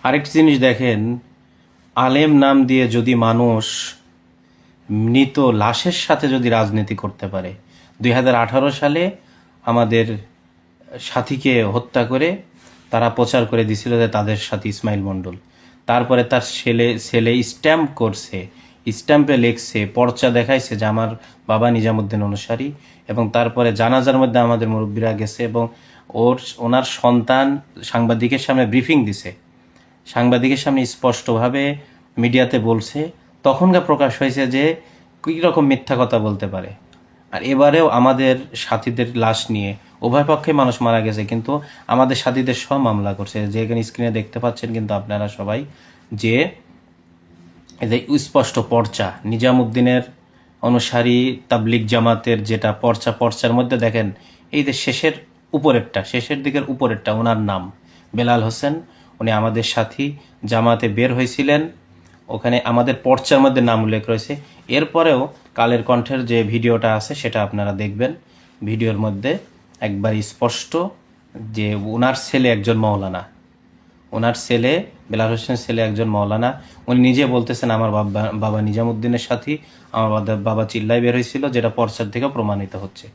আরেকটি জিনিস দেখেন, আলেম নাম দিয়ে যদি মানুষ মৃত লাশের সাথে যদি রাজনীতি করতে পারে। 2018 সালে আমাদের সাথীকে হত্যা করে তারা প্রচার করে দিছিল যে তাদের সাথী ইসমাইল মণ্ডল। তারপরে তার ছেলে স্ট্যাম্প করছে, স্ট্যাম্পে লিখছে, পর্চা দেখাইছে যে আমার বাবা নিজামুদ্দিন অনুসারী, এবং তারপরে জানাজার মধ্যে আমাদের মুরব্বীরা গেছে এবং ওনার সন্তান সাংবাদিকের সামনে ব্রিফিং দিছে, সাংবাদিকের সামনে স্পষ্টভাবে মিডিয়াতে বলছে। তখনকার প্রকাশ হয়েছে যে কী রকম মিথ্যা কথা বলতে পারে। আর এবারেও আমাদের সাথীদের লাশ নিয়ে উভয় পক্ষে মানুষ মারা গেছে, কিন্তু আমাদের সাথীদের সব মামলা করছে। যে এখানে স্ক্রিনে দেখতে পাচ্ছেন কিন্তু আপনারা সবাই, যে এই স্পষ্ট পর্চা নিজামুদ্দিনের অনুসারী তাবলিগ জামাতের যেটা পর্চার মধ্যে দেখেন, এই যে শেষের দিকের উপরেরটা ওনার নাম বেলাল হোসেন। উনি আমাদের সাথী, জামাতে বের হয়েছিলেন, ওখানে আমাদের পর্চার মধ্যে নাম উল্লেখ রয়েছে। এরপরেও কালের কণ্ঠের যে ভিডিওটা আছে সেটা আপনারা দেখবেন, ভিডিওর মধ্যে একবার স্পষ্ট যে ওনার ছেলে একজন মৌলানা, ওনার ছেলে বেলাল হোসেনের ছেলে একজন মৌলানা। উনি নিজে বলতেছেন আমার বাবা নিজামুদ্দিনের সাথী, আমার বাবা চিল্লায় বের হয়েছিল, যেটা পর্চার থেকে প্রমাণিত হচ্ছে।